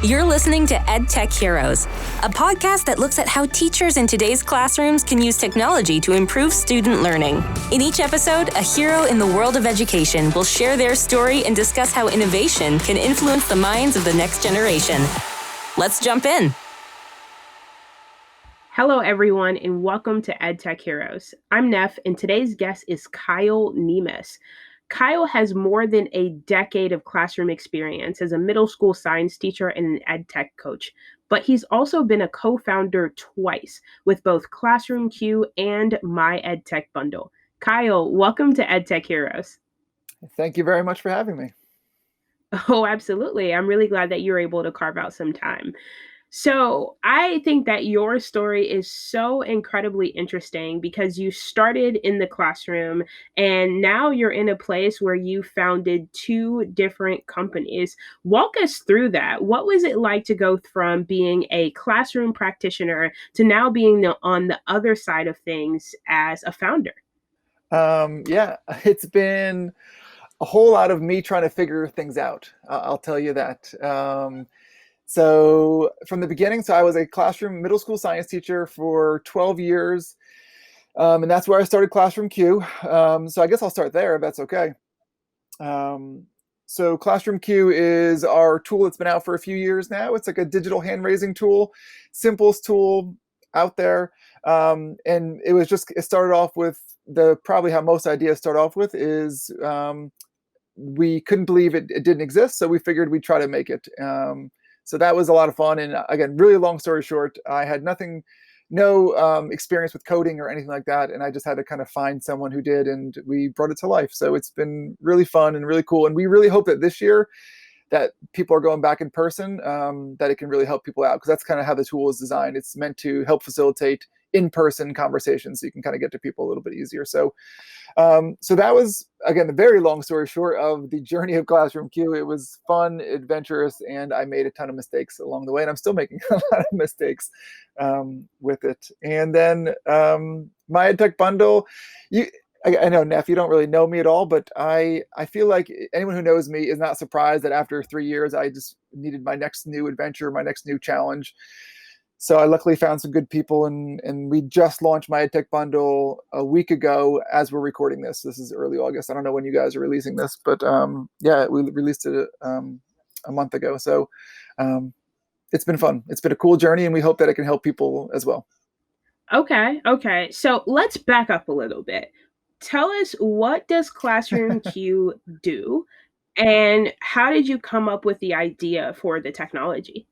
You're listening to EdTech Heroes, a podcast that looks at how teachers in today's classrooms can use technology to improve student learning. In each episode, a hero in the world of education will share their story and discuss how innovation can influence the minds of the next generation. Let's jump in. Hello, everyone, and welcome to EdTech Heroes. I'm Nef, and today's guest is Kyle Niemis. Kyle has more than a decade of classroom experience as a middle school science teacher and an EdTech coach, but he's also been a co-founder twice with both ClassroomQ and my EdTech Bundle. Kyle, welcome to EdTech Heroes. Thank you very much for having me. Oh, absolutely. I'm really glad that you're able to carve out some time. So I think that your story is so incredibly interesting because you started in the classroom and now you're in a place where you founded two different companies. Walk us through that. What was it like to go from being a classroom practitioner to now being on the other side of things as a founder? It's been a whole lot of me trying to figure things out. I'll tell you that. So from the beginning, I was a classroom middle school science teacher for 12 years. And that's where I started ClassroomQ. So I guess I'll start there if that's okay. So ClassroomQ is our tool that's been out for a few years now. It's like a digital hand-raising tool, simplest tool out there. And it started off with probably how most ideas start off with is we couldn't believe it didn't exist. So we figured we'd try to make it. So that was a lot of fun. And again, really long story short, I had no experience with coding or anything like that. And I just had to kind of find someone who did, and we brought it to life. So it's been really fun and really cool. And we really hope that this year that people are going back in person, that it can really help people out, because that's kind of how the tool is designed. It's meant to help facilitate in-person conversations so you can kind of get to people a little bit easier. So that was, again, the very long story short of the journey of ClassroomQ. It was fun, adventurous, and I made a ton of mistakes along the way, and I'm still making a lot of mistakes with it. And then my EdTech Bundle, I know, Neff, you don't really know me at all, but I feel like anyone who knows me is not surprised that after 3 years, I just needed my next new adventure, my next new challenge. So I luckily found some good people, and we just launched my EdTech Bundle a week ago as we're recording this. This is early August. I don't know when you guys are releasing this, but we released it a month ago. So it's been fun. It's been a cool journey, and we hope that it can help people as well. Okay. So let's back up a little bit. Tell us, what does ClassroomQ do, and how did you come up with the idea for the technology?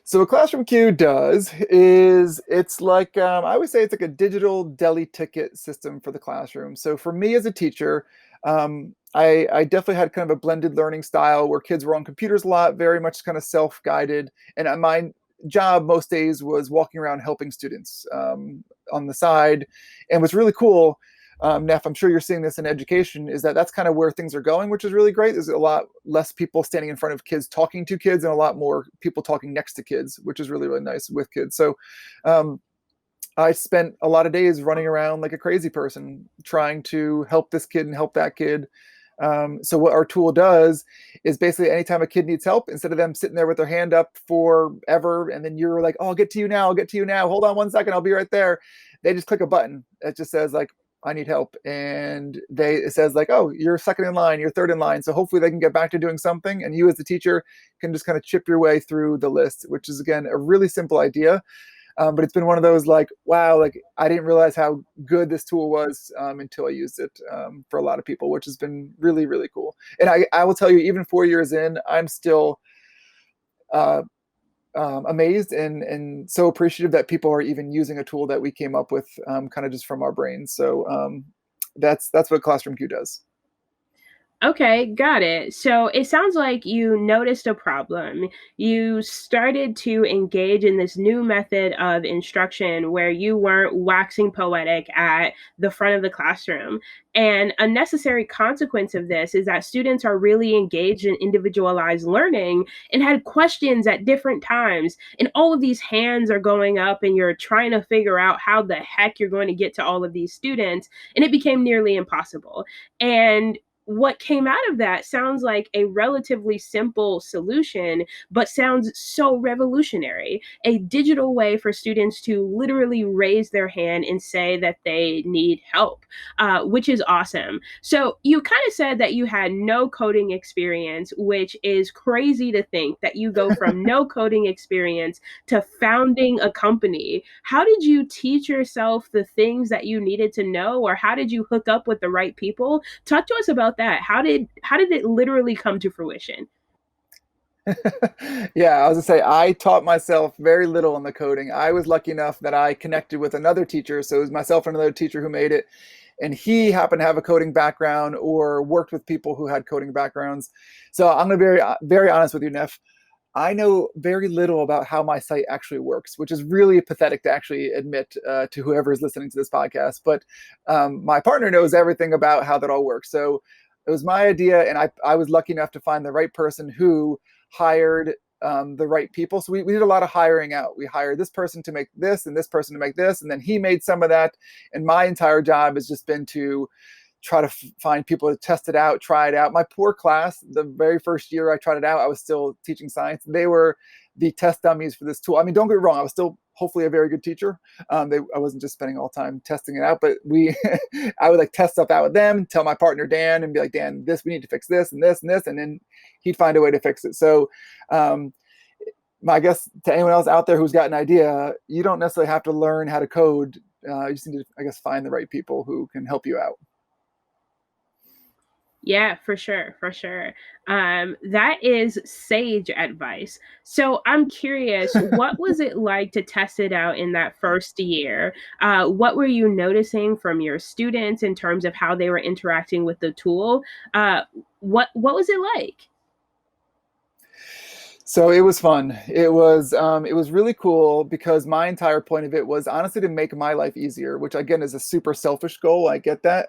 So what ClassroomQ does is it's like, I would say it's like a digital deli ticket system for the classroom. So for me as a teacher, I definitely had kind of a blended learning style where kids were on computers a lot, very much kind of self-guided. And my job most days was walking around helping students on the side. And what's really cool, Neff, I'm sure you're seeing this in education, is that's kind of where things are going, which is really great. There's a lot less people standing in front of kids talking to kids, and a lot more people talking next to kids, which is really, really nice with kids. So I spent a lot of days running around like a crazy person trying to help this kid and help that kid. So what our tool does is basically anytime a kid needs help, instead of them sitting there with their hand up forever, and then you're like, oh, I'll get to you now. Hold on 1 second. I'll be right there. They just click a button. It just says like, I need help. And it says like, oh, you're second in line, you're third in line. So hopefully they can get back to doing something. And you as the teacher can just kind of chip your way through the list, which is, again, a really simple idea. But it's been one of those like, wow, like I didn't realize how good this tool was until I used it for a lot of people, which has been really, really cool. And I will tell you, even 4 years in, I'm still amazed and so appreciative that people are even using a tool that we came up with kind of just from our brains. So that's what ClassroomQ does. Okay, got it. So it sounds like you noticed a problem. You started to engage in this new method of instruction where you weren't waxing poetic at the front of the classroom. And a necessary consequence of this is that students are really engaged in individualized learning and had questions at different times. And all of these hands are going up, and you're trying to figure out how the heck you're going to get to all of these students. And it became nearly impossible. And what came out of that sounds like a relatively simple solution, but sounds so revolutionary. A digital way for students to literally raise their hand and say that they need help, which is awesome. So you kind of said that you had no coding experience, which is crazy to think that you go from no coding experience to founding a company. How did you teach yourself the things that you needed to know, or how did you hook up with the right people? Talk to us about that. How did it literally come to fruition? Yeah, I was gonna say I taught myself very little on the coding. I was lucky enough that I connected with another teacher, so it was myself and another teacher who made it, and he happened to have a coding background or worked with people who had coding backgrounds. So I'm gonna be very honest with you, Neff. I know very little about how my site actually works, which is really pathetic to actually admit to whoever is listening to this podcast. But my partner knows everything about how that all works. So it was my idea, and I was lucky enough to find the right person who hired the right people. So we did a lot of hiring out. We hired this person to make this and this person to make this, and then he made some of that. And my entire job has just been to try to find people to test it out, try it out. My poor class, the very first year I tried it out, I was still teaching science. They were the test dummies for this tool. I mean, don't get me wrong, I was still hopefully a very good teacher. I wasn't just spending all time testing it out, but I would like test stuff out with them, tell my partner Dan, and be like, Dan, this we need to fix this and this and this, and then he'd find a way to fix it. So I guess to anyone else out there who's got an idea, you don't necessarily have to learn how to code. You just need to, I guess, find the right people who can help you out. Yeah, for sure, for sure. That is sage advice. So I'm curious, what was it like to test it out in that first year? What were you noticing from your students in terms of how they were interacting with the tool? What was it like? So it was fun. It was really cool because my entire point of it was honestly to make my life easier, which again is a super selfish goal. I get that,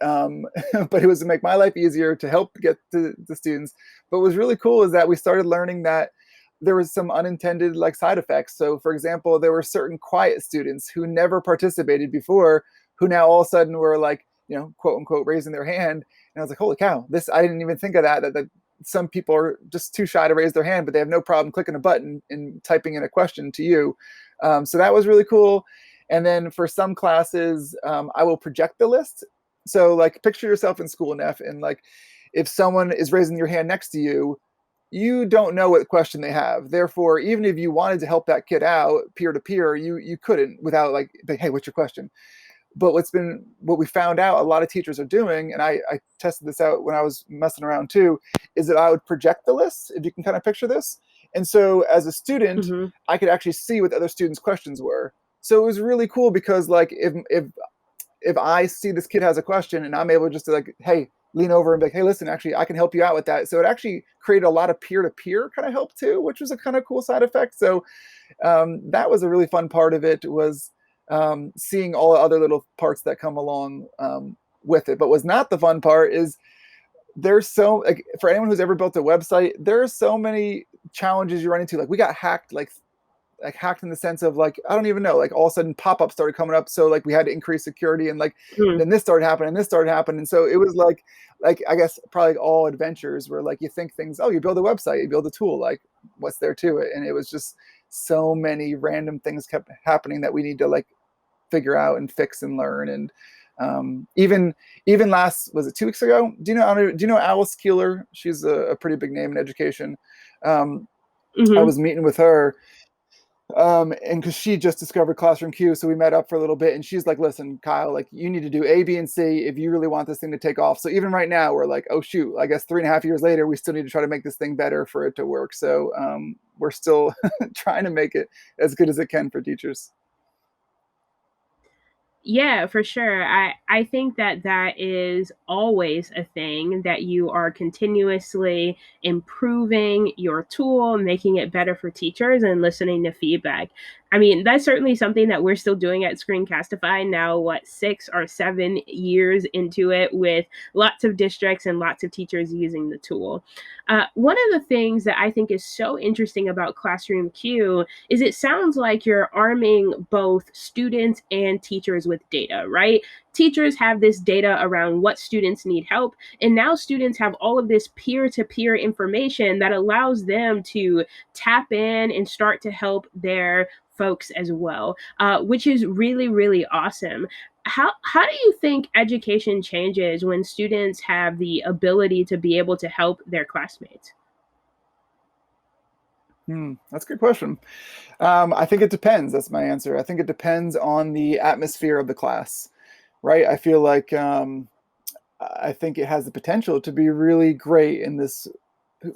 but it was to make my life easier to help get to the students. But what was really cool is that we started learning that there was some unintended like side effects. So, for example, there were certain quiet students who never participated before, who now all of a sudden were like, quote unquote, raising their hand. And I was like, holy cow, this I didn't even think of that some people are just too shy to raise their hand, but they have no problem clicking a button and typing in a question to you. So that was really cool. And then for some classes, I will project the list. So like picture yourself in school, Neff, and like if someone is raising your hand next to you, you don't know what question they have. Therefore, even if you wanted to help that kid out peer to peer, you couldn't without like, hey, what's your question? But what we found out a lot of teachers are doing, and I tested this out when I was messing around too, is that I would project the list, if you can kind of picture this. And so as a student, Mm-hmm. I could actually see what the other students' questions were. So it was really cool because like if I see this kid has a question and I'm able just to like, hey, lean over and be like, hey, listen, actually, I can help you out with that. So it actually created a lot of peer-to-peer kind of help too, which was a kind of cool side effect. So that was a really fun part of it, was seeing all the other little parts that come along with it. But what's not the fun part is there's so like for anyone who's ever built a website, there are so many challenges you run into. Like we got hacked, like hacked in the sense of like I don't even know, like all of a sudden pop-ups started coming up, so like we had to increase security, and like then this started happening and this started happening, and so it was like I guess probably all adventures where like you think things, oh, you build a website, you build a tool, like what's there to it? And it was just so many random things kept happening that we need to like figure out and fix and learn. And even last, was it 2 weeks ago? Do you know Alice Keeler? She's a pretty big name in education. I Mm-hmm. was meeting with her, and because she just discovered ClassroomQ, so we met up for a little bit, and she's like, listen, Kyle, like you need to do A, B, and C if you really want this thing to take off. So even right now we're like, oh shoot, I guess 3.5 years later we still need to try to make this thing better for it to work. So we're still trying to make it as good as it can for teachers. Yeah, for sure. I think that that is always a thing, that you are continuously improving your tool, making it better for teachers, and listening to feedback. I mean, that's certainly something that we're still doing at Screencastify now, 6 or 7 years into it, with lots of districts and lots of teachers using the tool. One of the things that I think is so interesting about ClassroomQ is it sounds like you're arming both students and teachers with data, right? teachers have this data around what students need help, and now students have all of this peer-to-peer information that allows them to tap in and start to help their folks as well, which is really, really awesome. How do you think education changes when students have the ability to be able to help their classmates? That's a good question. I think it depends. That's my answer. I think it depends on the atmosphere of the class, right? I feel like I think it has the potential to be really great in this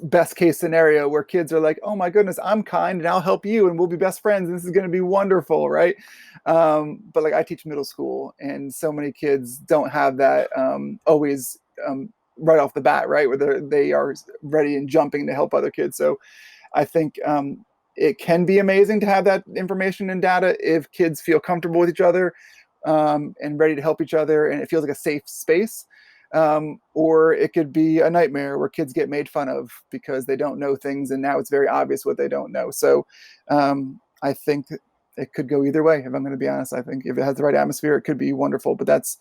best case scenario where kids are like, oh my goodness, I'm kind and I'll help you and we'll be best friends. And this is going to be wonderful, right? But like I teach middle school and so many kids don't have that always right off the bat, right? Where they are ready and jumping to help other kids. So I think it can be amazing to have that information and data if kids feel comfortable with each other and ready to help each other and it feels like a safe space. Or it could be a nightmare where kids get made fun of because they don't know things and now it's very obvious what they don't know. So I think it could go either way, if I'm going to be honest. I think if it has the right atmosphere, it could be wonderful, but that's,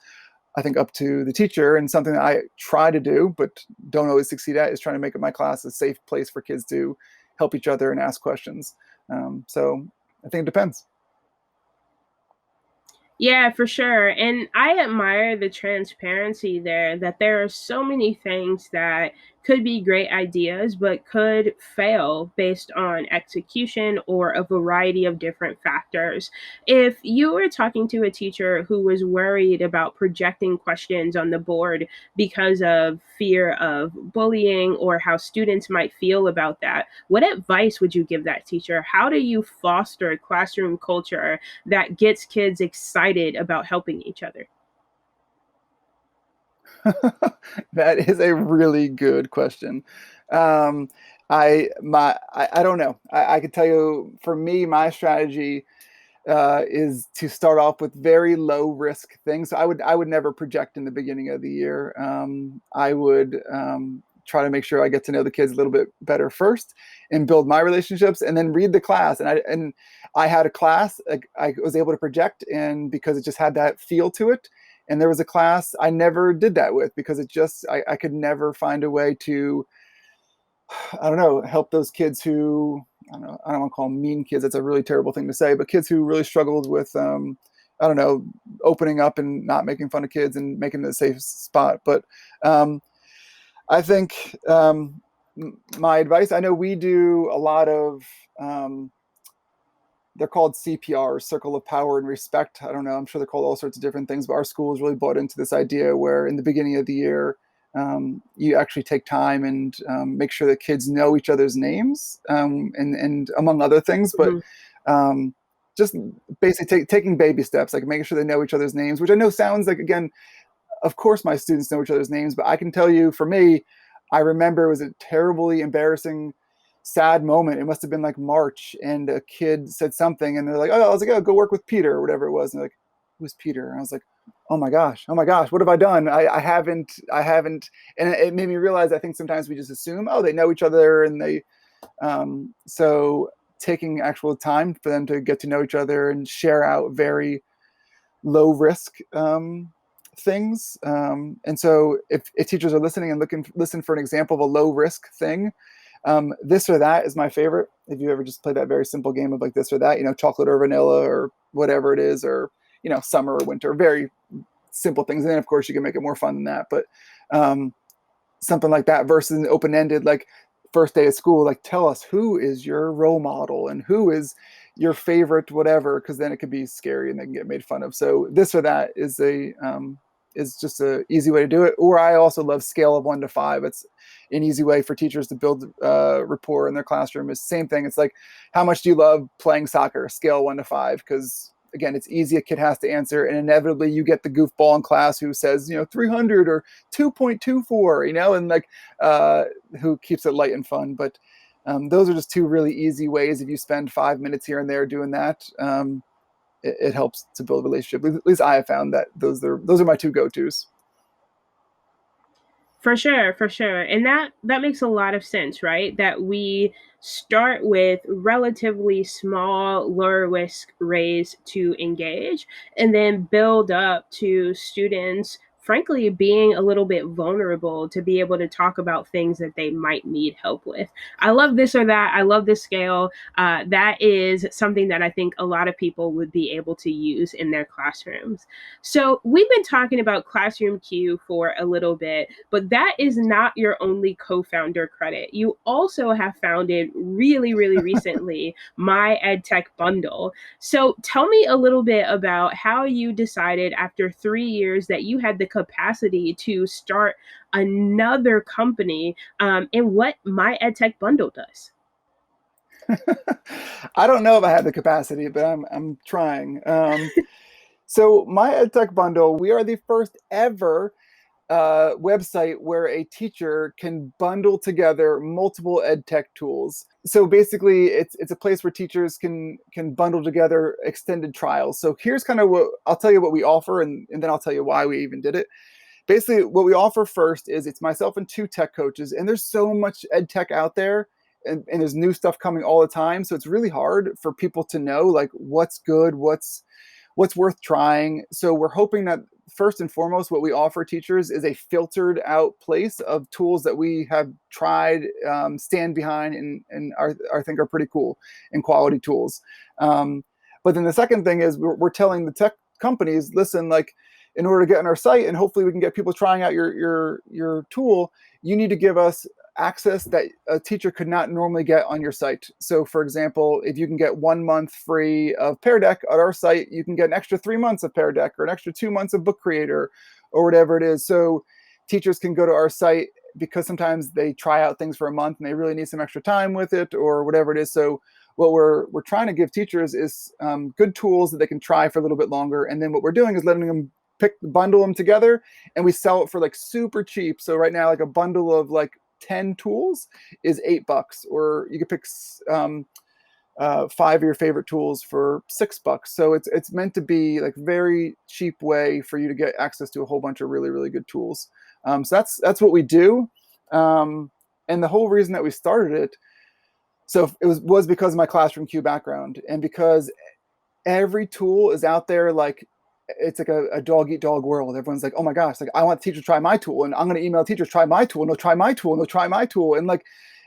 I think, up to the teacher, and something that I try to do but don't always succeed at is trying to make my class a safe place for kids to help each other and ask questions. So I think it depends. Yeah, for sure. And I admire the transparency there, that there are so many things that could be great ideas, but could fail based on execution or a variety of different factors. If you were talking to a teacher who was worried about projecting questions on the board because of fear of bullying or how students might feel about that, what advice would you give that teacher? How do you foster classroom culture that gets kids excited about helping each other? That is a really good question. I don't know. I could tell you, for me, my strategy is to start off with very low risk things. So I would never project in the beginning of the year. I would try to make sure I get to know the kids a little bit better first and build my relationships, and then read the class. And I had a class I was able to project, and because it just had that feel to it. And there was a class I never did that with because it just I could never find a way to, I don't know, help those kids who, I don't want to call them mean kids. That's a really terrible thing to say, but kids who really struggled with, I don't know, opening up and not making fun of kids and making it a safe spot. But I think my advice, I know we do a lot of, they're called CPR, Circle of Power and Respect. I don't know. I'm sure they're called all sorts of different things, but our school has really bought into this idea where in the beginning of the year, you actually take time and make sure that kids know each other's names and among other things, but just basically taking baby steps, like making sure they know each other's names, which I know sounds like, again, of course my students know each other's names, but I can tell you, for me, I remember it was a terribly embarrassing, sad moment. It must have been like March, and a kid said something and they're like, oh, I was like, oh, go work with Peter or whatever it was. And they're like, who's Peter? And I was like, oh my gosh, what have I done? I haven't. And it made me realize, I think sometimes we just assume, oh, they know each other, and they, so taking actual time for them to get to know each other and share out very low risk things. And so if teachers are listening and listen for an example of a low risk thing, this or that is my favorite. If you ever just play that very simple game of like this or that, chocolate or vanilla or whatever it is, or, summer or winter, very simple things. And then of course you can make it more fun than that, but something like that versus an open-ended, like first day of school, like tell us who is your role model and who is your favorite, whatever, because then it could be scary and they can get made fun of. So this or that is is just an easy way to do it. Or I also love scale of 1 to 5. It's an easy way for teachers to build rapport in their classroom. It's the same thing. It's like, how much do you love playing soccer? Scale 1 to 5, because again, it's easy. A kid has to answer, and inevitably you get the goofball in class who says, 300 or 2.24, and like who keeps it light and fun. But those are just two really easy ways. If you spend 5 minutes here and there doing that, it helps to build a relationship. At least I have found that those are my two go-tos. For sure. And that makes a lot of sense, right? That we start with relatively small, lower risk ways to engage, and then build up to students frankly being a little bit vulnerable to be able to talk about things that they might need help with. I love this or that. I love this scale. That is something that I think a lot of people would be able to use in their classrooms. So we've been talking about ClassroomQ for a little bit, but that is not your only co-founder credit. You also have founded really, really recently My EdTech Bundle. So tell me a little bit about how you decided after 3 years that you had the capacity to start another company, and what My EdTech Bundle does. I don't know if I have the capacity, but I'm trying. So my EdTech Bundle, we are the first ever website where a teacher can bundle together multiple EdTech tools. So basically, it's a place where teachers can bundle together extended trials. So here's kind of what I'll tell you what we offer, and then I'll tell you why we even did it. Basically, what we offer first is it's myself and 2 tech coaches, and there's so much EdTech out there, and there's new stuff coming all the time. So it's really hard for people to know like what's good, what's worth trying. So we're hoping that first and foremost, what we offer teachers is a filtered out place of tools that we have tried, stand behind, and I think are pretty cool and quality tools. But then the second thing is we're telling the tech companies, listen, like in order to get on our site and hopefully we can get people trying out your tool, you need to give us access that a teacher could not normally get on your site. So for example, if you can get 1 month free of Pear Deck at our site, you can get an extra 3 months of Pear Deck or an extra 2 months of Book Creator or whatever it is. So teachers can go to our site because sometimes they try out things for a month and they really need some extra time with it or whatever it is. So what we're trying to give teachers is good tools that they can try for a little bit longer. And then what we're doing is letting them bundle them together, and we sell it for like super cheap. So right now, like a bundle of like 10 tools is $8, or you could pick 5 of your favorite tools for $6. So it's meant to be like very cheap way for you to get access to a whole bunch of really, really good tools. So that's what we do. And the whole reason that we started it, so it was because of my ClassroomQ background, and because every tool is out there like it's like a dog eat dog world. Everyone's like, oh my gosh, like I want the teacher to try my tool, and I'm going to email teachers, try my tool, and they'll try my tool, and they'll try my tool. And like,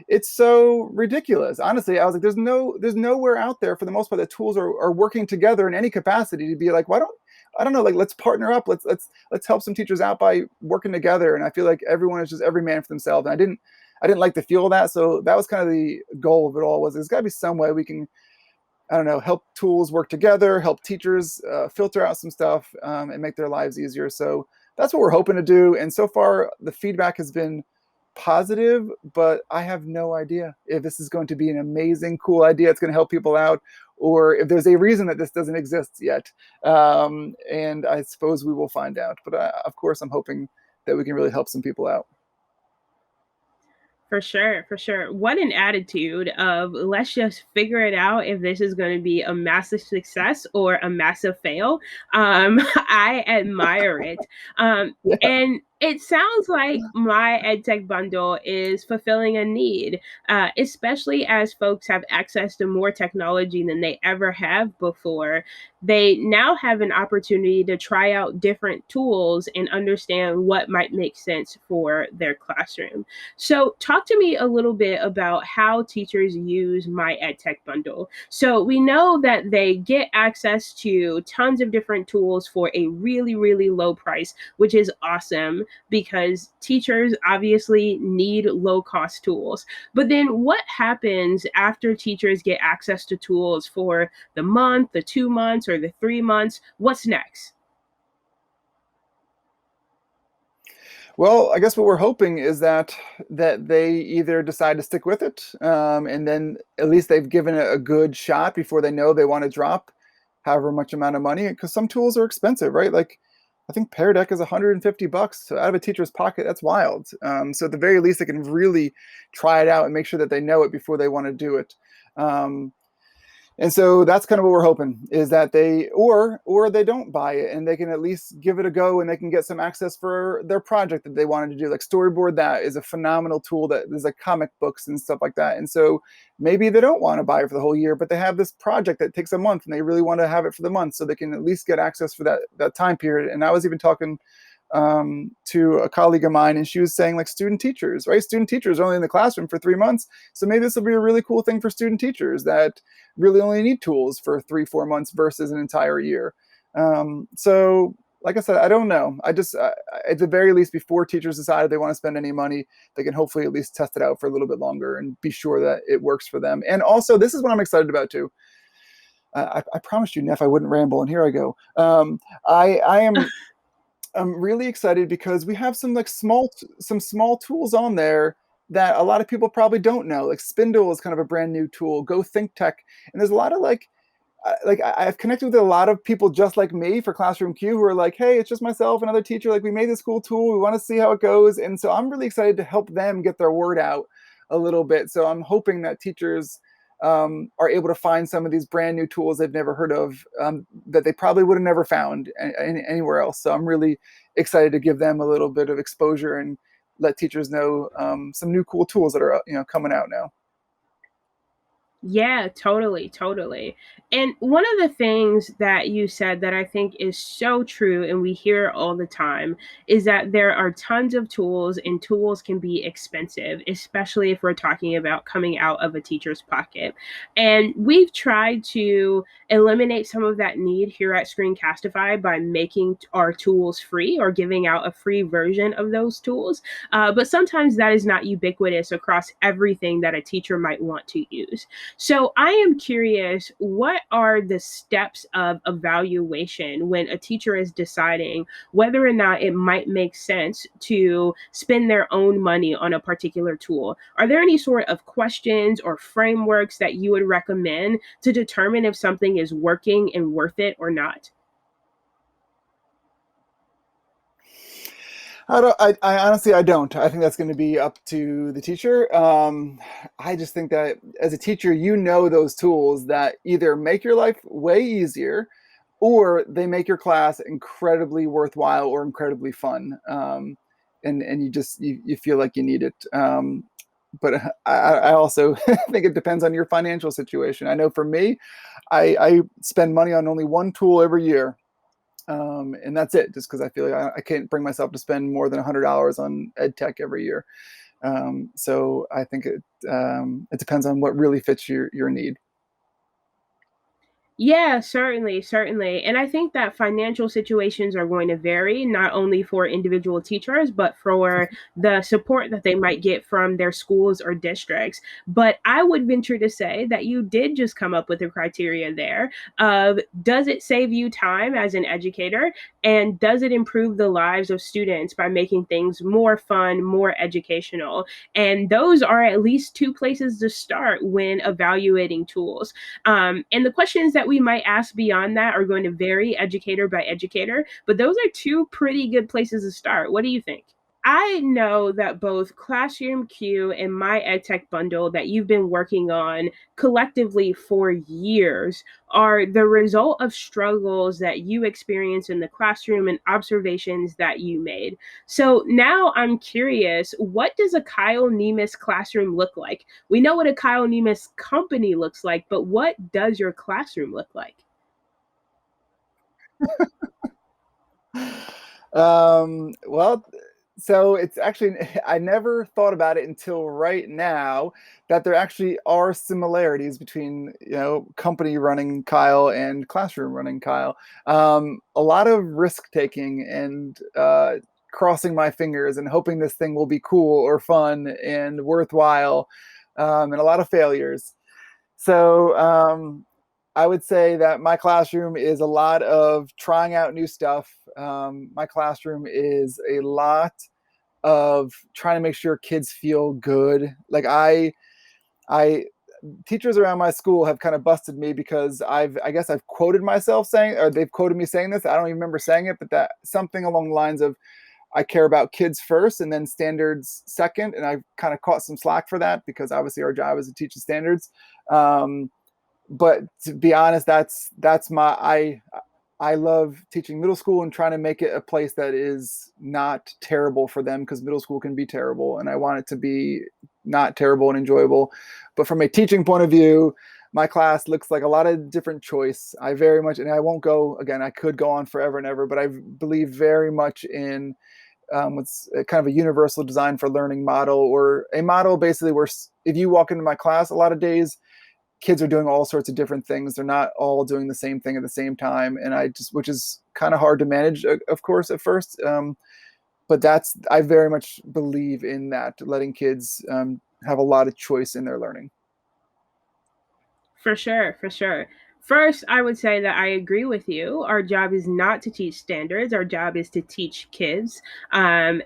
it's so ridiculous. Honestly, I was like, there's nowhere out there for the most part that tools are working together in any capacity to be like, I don't know, like let's partner up. Let's help some teachers out by working together. And I feel like everyone is just every man for themselves. And I didn't like the feel of that. So that was kind of the goal of it all, was there's gotta be some way we can, I don't know, help tools work together, help teachers filter out some stuff and make their lives easier. So that's what we're hoping to do. And so far, the feedback has been positive, but I have no idea if this is going to be an amazing, cool idea. It's going to help people out, or if there's a reason that this doesn't exist yet. And I suppose we will find out. But of course, I'm hoping that we can really help some people out. For sure, for sure. What an attitude of let's just figure it out if this is going to be a massive success or a massive fail. I admire it. Yeah. And it sounds like My EdTech Bundle is fulfilling a need, especially as folks have access to more technology than they ever have before. They now have an opportunity to try out different tools and understand what might make sense for their classroom. So, talk to me a little bit about how teachers use My EdTech Bundle. So, we know that they get access to tons of different tools for a really, really low price, which is awesome because teachers obviously need low cost tools. But then, what happens after teachers get access to tools for the month, the 2 months, or the 3 months? What's next? Well, I guess what we're hoping is that they either decide to stick with it, and then at least they've given it a good shot before they know they want to drop however much amount of money. Because some tools are expensive, right? Like I think Pear Deck is $150. So out of a teacher's pocket, that's wild. So at the very least, they can really try it out and make sure that they know it before they want to do it. And so that's kind of what we're hoping, is that they or they don't buy it and they can at least give it a go and they can get some access for their project that they wanted to do. Like Storyboard That is a phenomenal tool that there's like comic books and stuff like that. And so maybe they don't want to buy it for the whole year, but they have this project that takes a month and they really want to have it for the month, so they can at least get access for that time period. And I was even talking to a colleague of mine, and she was saying, like, student teachers, right? Student teachers are only in the classroom for 3 months. So maybe this will be a really cool thing for student teachers that really only need tools for 3-4 months versus an entire year. So like I said, I don't know. I just, at the very least, before teachers decide they want to spend any money, they can hopefully at least test it out for a little bit longer and be sure that it works for them. And also, this is what I'm excited about too. I promised you, Neff, I wouldn't ramble, and here I go. I'm really excited because we have some small tools on there that a lot of people probably don't know. Like Spindle is kind of a brand new tool. Go Think Tech, and there's a lot of I've connected with a lot of people just like me for ClassroomQ who are like, hey, it's just myself, another teacher. Like, we made this cool tool. We want to see how it goes, and so I'm really excited to help them get their word out a little bit. So I'm hoping that teachers are able to find some of these brand new tools they've never heard of, that they probably would have never found anywhere else. So I'm really excited to give them a little bit of exposure and let teachers know some new cool tools that are coming out now. Yeah, totally, totally. And one of the things that you said that I think is so true and we hear all the time is that there are tons of tools and tools can be expensive, especially if we're talking about coming out of a teacher's pocket. And we've tried to eliminate some of that need here at Screencastify by making our tools free or giving out a free version of those tools. But sometimes that is not ubiquitous across everything that a teacher might want to use. So I am curious, what are the steps of evaluation when a teacher is deciding whether or not it might make sense to spend their own money on a particular tool? Are there any sort of questions or frameworks that you would recommend to determine if something is working and worth it or not? I honestly, I don't. I think that's going to be up to the teacher. I just think that as a teacher, those tools that either make your life way easier or they make your class incredibly worthwhile or incredibly fun. And you feel like you need it. But I also think it depends on your financial situation. I know for me, I spend money on only one tool every year. And that's it, just because I feel like I can't bring myself to spend more than $100 on EdTech every year. So I think it depends on what really fits your need. Yeah, certainly, certainly. And I think that financial situations are going to vary not only for individual teachers, but for the support that they might get from their schools or districts. But I would venture to say that you did just come up with a criteria there of, does it save you time as an educator? And does it improve the lives of students by making things more fun, more educational? And those are at least two places to start when evaluating tools. And the questions that we might ask beyond that are going to vary educator by educator, but those are two pretty good places to start. What do you think? I know that both ClassroomQ and my EdTech Bundle that you've been working on collectively for years are the result of struggles that you experienced in the classroom and observations that you made. So now I'm curious, what does a Kyle Niemis classroom look like? We know what a Kyle Niemis company looks like, but what does your classroom look like? Well, so it's actually, I never thought about it until right now that there actually are similarities between, company running Kyle and classroom running Kyle. A lot of risk taking and crossing my fingers and hoping this thing will be cool or fun and worthwhile, and a lot of failures. So I would say that my classroom is a lot of trying out new stuff. My classroom is a lot of trying to make sure kids feel good. Like I teachers around my school have kind of busted me because I guess I've quoted myself saying, or they've quoted me saying this. I don't even remember saying it, but that something along the lines of, I care about kids first and then standards second. And I've kind of caught some slack for that because obviously our job is to teach the standards. but to be honest, that's my I love teaching middle school and trying to make it a place that is not terrible for them, because middle school can be terrible, and I want it to be not terrible and enjoyable. But from a teaching point of view, my class looks like a lot of different choice. I very much, and I won't go again, I could go on forever and ever, but I believe very much in what's kind of a universal design for learning model, or a model basically where if you walk into my class, a lot of days kids are doing all sorts of different things. They're not all doing the same thing at the same time. And which is kind of hard to manage, of course, at first. But I very much believe in that, letting kids have a lot of choice in their learning. For sure, for sure. First, I would say that I agree with you. Our job is not to teach standards. Our job is to teach kids.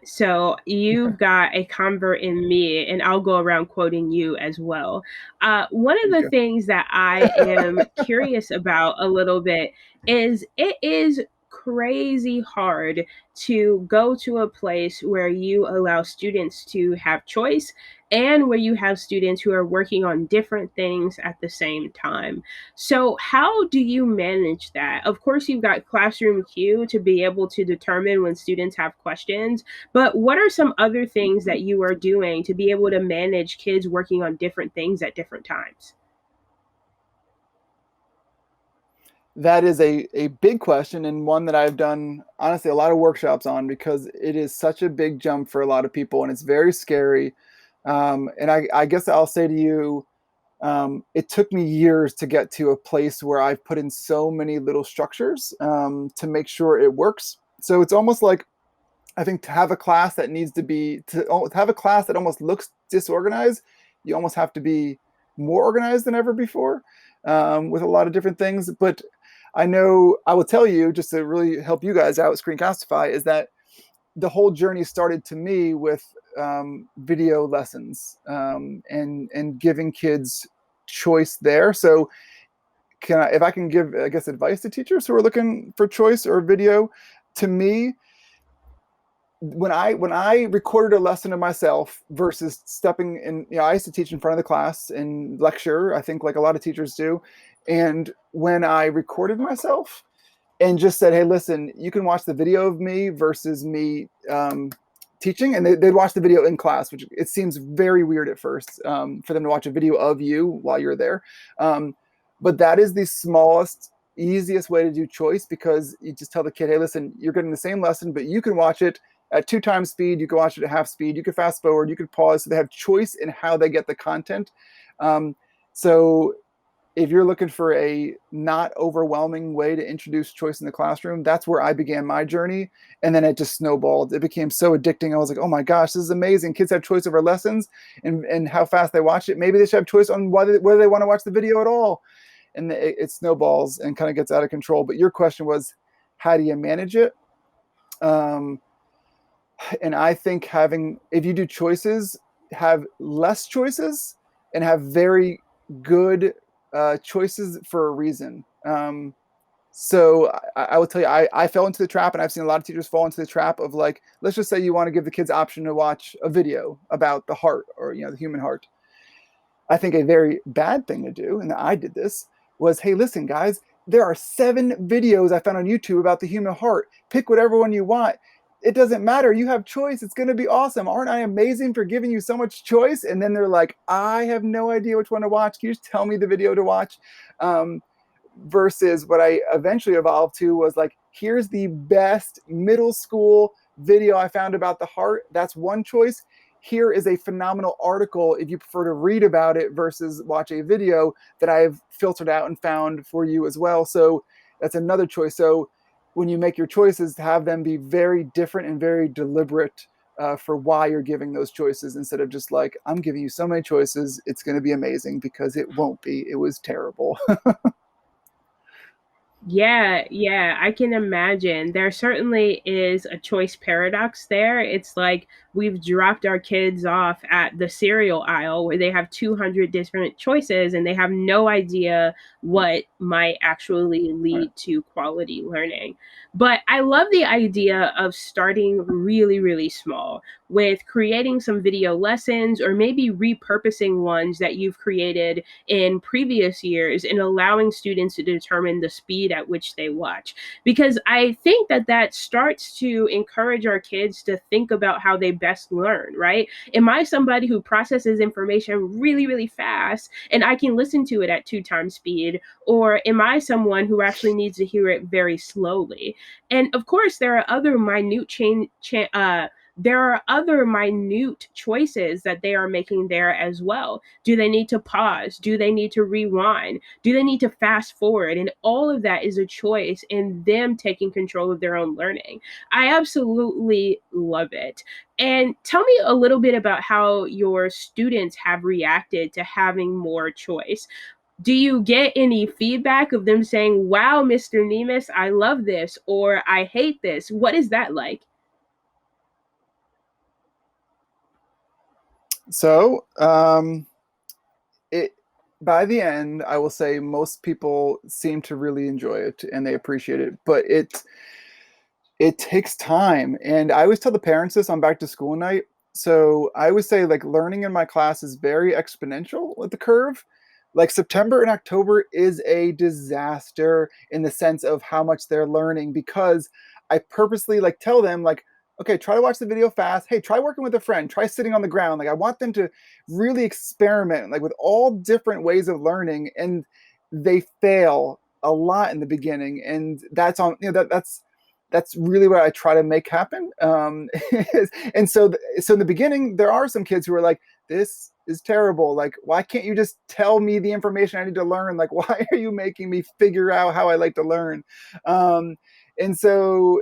So you've got a convert in me, and I'll go around quoting you as well. One of the things that I am curious about a little bit is it is crazy hard to go to a place where you allow students to have choice and where you have students who are working on different things at the same time. So, how do you manage that? Of course, you've got ClassroomQ to be able to determine when students have questions, but what are some other things that you are doing to be able to manage kids working on different things at different times? That is a big question, and one that I've done, honestly, a lot of workshops on, because it is such a big jump for a lot of people, and it's very scary. And I guess I'll say to you, it took me years to get to a place where I've put in so many little structures to make sure it works. So it's almost like, I think, to have a class that have a class that almost looks disorganized, you almost have to be more organized than ever before, with a lot of different things. But I know I will tell you, just to really help you guys out, Screencastify, is that the whole journey started to me with video lessons, and giving kids choice there. So if I can give, I guess, advice to teachers who are looking for choice or video, to me, when I recorded a lesson of myself versus stepping in, I used to teach in front of the class and lecture, I think, like a lot of teachers do. And when I recorded myself and just said, hey, listen, you can watch the video of me versus me teaching, and they'd watch the video in class, which it seems very weird at first, for them to watch a video of you while you're there. But that is the smallest, easiest way to do choice, because you just tell the kid, hey, listen, you're getting the same lesson, but you can watch it at 2 times speed. You can watch it at half speed. You can fast forward. You can pause. So they have choice in how they get the content. So if you're looking for a not overwhelming way to introduce choice in the classroom, that's where I began my journey. And then it just snowballed. It became so addicting. I was like, oh my gosh, this is amazing. Kids have choice over lessons and how fast they watch it. Maybe they should have choice on whether they want to watch the video at all. And it snowballs and kind of gets out of control. But your question was, how do you manage it? And I think if you do choices, have less choices and have very good choices for a reason. So I will tell you, I fell into the trap, and I've seen a lot of teachers fall into the trap of, like, let's just say you want to give the kids option to watch a video about the heart, or the human heart. I think a very bad thing to do, and I did this, was, hey, listen, guys, there are 7 videos I found on YouTube about the human heart. Pick whatever one you want. It doesn't matter. You have choice. It's going to be awesome. Aren't I amazing for giving you so much choice? And then they're like, I have no idea which one to watch. Can you just tell me the video to watch? Versus what I eventually evolved to was, like, here's the best middle school video I found about the heart. That's one choice. Here is a phenomenal article if you prefer to read about it versus watch a video, that I've filtered out and found for you as well. So that's another choice. So when you make your choices, have them be very different and very deliberate for why you're giving those choices, instead of just like, I'm giving you so many choices, it's going to be amazing, because it won't be. It was terrible. Yeah, I can imagine. There certainly is a choice paradox there. It's like, we've dropped our kids off at the cereal aisle where they have 200 different choices and they have no idea what might actually lead to quality learning. But I love the idea of starting really, really small with creating some video lessons or maybe repurposing ones that you've created in previous years and allowing students to determine the speed at which they watch. Because I think that that starts to encourage our kids to think about how they best learn, right? Am I somebody who processes information really, really fast and I can listen to it at 2 times speed? Or am I someone who actually needs to hear it very slowly? And of course, there are other there are other minute choices that they are making there as well. Do they need to pause? Do they need to rewind? Do they need to fast forward? And all of that is a choice in them taking control of their own learning. I absolutely love it. And tell me a little bit about how your students have reacted to having more choice. Do you get any feedback of them saying, wow, Mr. Niemis, I love this, or I hate this? What is that like? So, by the end, I will say most people seem to really enjoy it and they appreciate it, but it takes time. And I always tell the parents this on back to school night. So I always say, like, learning in my class is very exponential with the curve. Like, September and October is a disaster in the sense of how much they're learning, because I purposely, like, tell them, like, okay, try to watch the video fast. Hey, try working with a friend. Try sitting on the ground. Like, I want them to really experiment, like, with all different ways of learning, and they fail a lot in the beginning, and that's on, that's really what I try to make happen. And so in the beginning, there are some kids who are like, this is terrible. Like, why can't you just tell me the information I need to learn? Like, why are you making me figure out how I like to learn? And so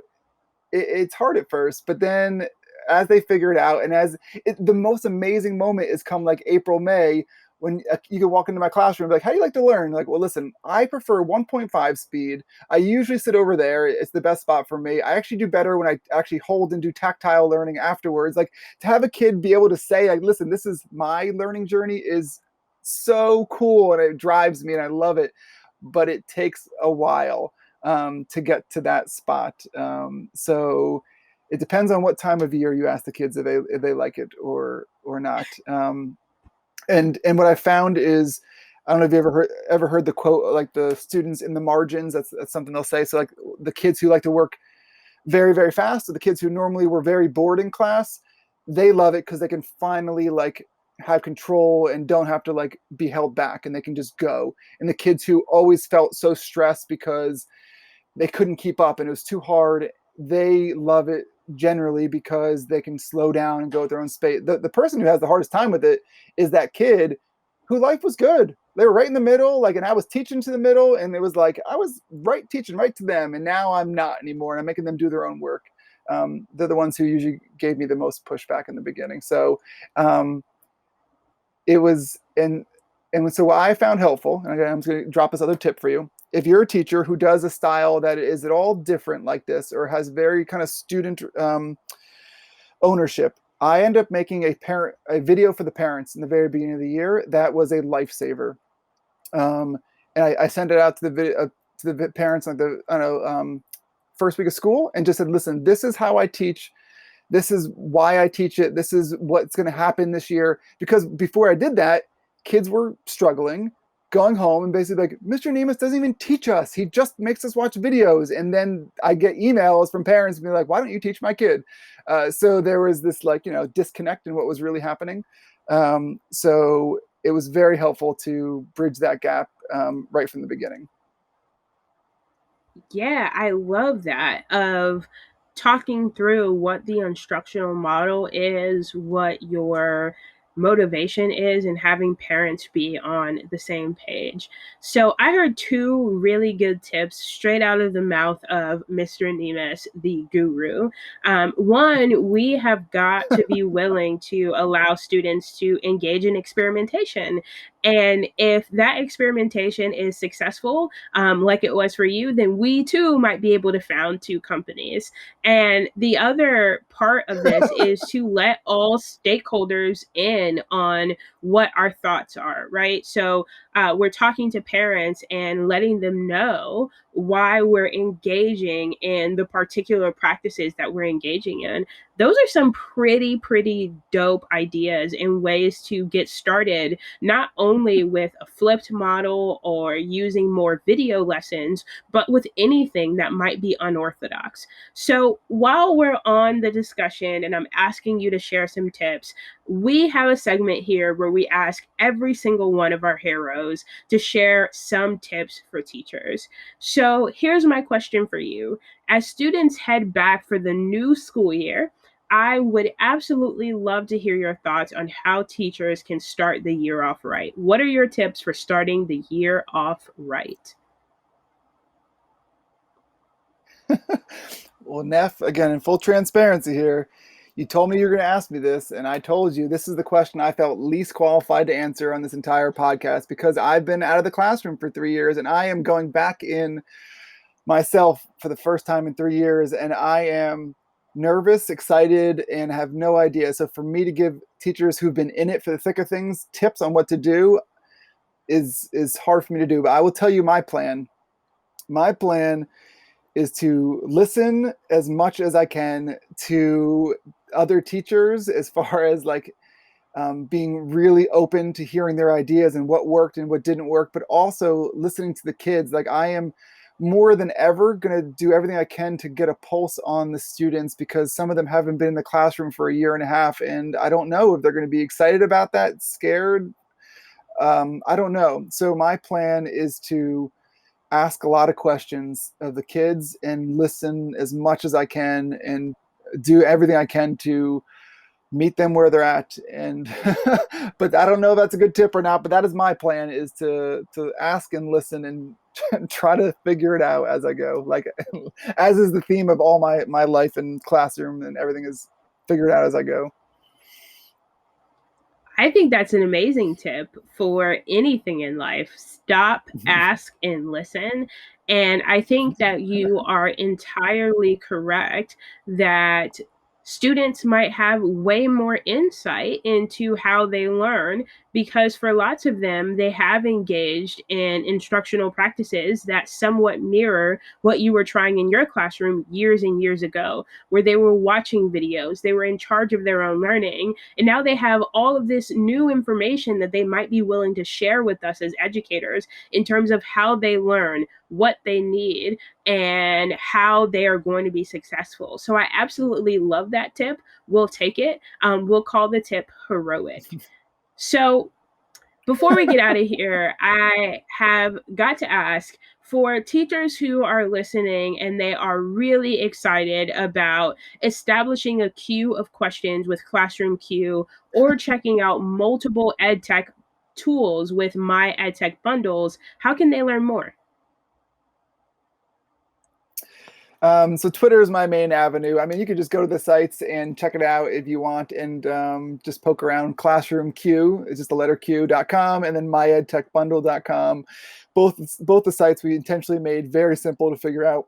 it's hard at first, but then as they figure it out, and the most amazing moment is come like April, May, when you can walk into my classroom and be like, how do you like to learn? Like, well, listen, I prefer 1.5 speed. I usually sit over there. It's the best spot for me. I actually do better when I actually hold and do tactile learning afterwards. Like, to have a kid be able to say, like, listen, this is my learning journey is so cool, and it drives me and I love it, but it takes a while to get to that spot. So it depends on what time of year you ask the kids if they like it or not. And what I found is, I don't know if you ever heard the quote, like, the students in the margins. That's something they'll say. So, like, the kids who like to work very, very fast, or the kids who normally were very bored in class, they love it because they can finally, like, have control and don't have to, like, be held back, and they can just go. And the kids who always felt so stressed because they couldn't keep up and it was too hard, they love it generally because they can slow down and go at their own space. The person who has the hardest time with it is that kid who life was good. They were right in the middle, like, and I was teaching to the middle, and it was like I was teaching right to them, and now I'm not anymore, and I'm making them do their own work. They're the ones who usually gave me the most pushback in the beginning. So it was, and so what I found helpful, and I'm just going to drop this other tip for you. If you're a teacher who does a style that is at all different like this, or has very kind of student ownership, I end up making a video for the parents in the very beginning of the year that was a lifesaver. And I sent it out to the parents like first week of school, and just said, listen, this is how I teach. This is why I teach it. This is what's going to happen this year. Because before I did that, kids were struggling, going home and basically like, Mr. Niemis doesn't even teach us. He just makes us watch videos. And then I get emails from parents being like, why don't you teach my kid? So there was this, like, disconnect in what was really happening. So it was very helpful to bridge that gap right from the beginning. Yeah, I love that, of talking through what the instructional model is, what your motivation is, and having parents be on the same page. So I heard 2 really good tips straight out of the mouth of Mr. Niemis, the guru. One, we have got to be willing to allow students to engage in experimentation. And if that experimentation is successful, like it was for you, then we too might be able to found two companies. And the other part of this is to let all stakeholders in on what our thoughts are, right? So we're talking to parents and letting them know why we're engaging in the particular practices that we're engaging in. Those are some pretty dope ideas and ways to get started, not only with a flipped model or using more video lessons, but with anything that might be unorthodox. So while we're on the discussion and I'm asking you to share some tips, we have a segment here where we ask every single one of our heroes to share some tips for teachers. So here's my question for you. As students head back for the new school year, I would absolutely love to hear your thoughts on how teachers can start the year off right. What are your tips for starting the year off right? Well, Neff, again, in full transparency here, you told me you were going to ask me this, and I told you this is the question I felt least qualified to answer on this entire podcast because I've been out of the classroom for 3 years, and I am going back in myself for the first time in 3 years, and I am nervous, excited, and have no idea. So for me to give teachers who've been in it for the thick of things tips on what to do is hard for me to do. But I will tell you my plan. My plan is to listen as much as I can to other teachers as far as like being really open to hearing their ideas and what worked and what didn't work, but also listening to the kids. Like I am more than ever going to do everything I can to get a pulse on the students because some of them haven't been in the classroom for a year and a half. And I don't know if they're going to be excited about that, scared. I don't know. So my plan is to ask a lot of questions of the kids and listen as much as I can and do everything I can to meet them where they're at. And but I don't know if that's a good tip or not, but that is my plan, is to ask and listen and try to figure it out as I go, like as is the theme of all my life in classroom, and everything is figured out as I go. I think that's an amazing tip for anything in life. Stop, ask, and listen. And I think that you are entirely correct that students might have way more insight into how they learn because for lots of them, they have engaged in instructional practices that somewhat mirror what you were trying in your classroom years and years ago, where they were watching videos, they were in charge of their own learning, and now they have all of this new information that they might be willing to share with us as educators in terms of how they learn, what they need, and how they are going to be successful. So I absolutely love that tip. We'll take it. We'll call the tip heroic. So before we get out of here, I have got to ask, for teachers who are listening and they are really excited about establishing a queue of questions with ClassroomQ or checking out multiple EdTech tools with my EdTech bundles, how can they learn more? So Twitter is my main avenue. I mean, you could just go to the sites and check it out if you want, and just poke around. ClassroomQ is just the letter Q.com, and then myedtechbundle.com. Both the sites we intentionally made very simple to figure out,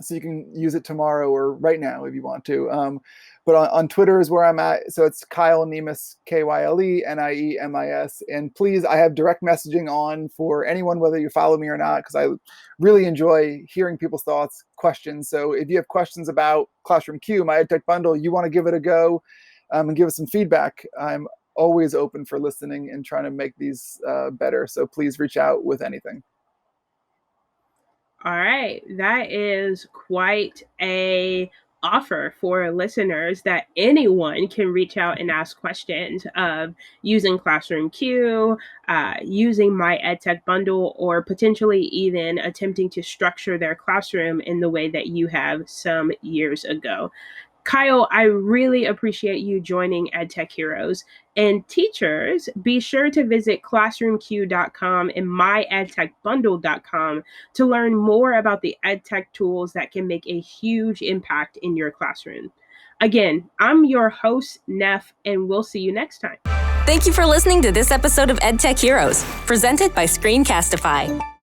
so you can use it tomorrow or right now if you want to. But on Twitter is where I'm at. So it's Kyle Niemis, KyleNiemis. And please, I have direct messaging on for anyone, whether you follow me or not, because I really enjoy hearing people's thoughts, questions. So if you have questions about ClassroomQ, my EdTech Bundle, you want to give it a go and give us some feedback, I'm always open for listening and trying to make these better. So please reach out with anything. All right, that is quite a offer for listeners that anyone can reach out and ask questions of using ClassroomQ, using my EdTech Bundle, or potentially even attempting to structure their classroom in the way that you have some years ago. Kyle, I really appreciate you joining EdTech Heroes. And teachers, be sure to visit ClassroomQ.com and myedtechbundle.com to learn more about the EdTech tools that can make a huge impact in your classroom. Again, I'm your host, Neff, and we'll see you next time. Thank you for listening to this episode of EdTech Heroes, presented by Screencastify.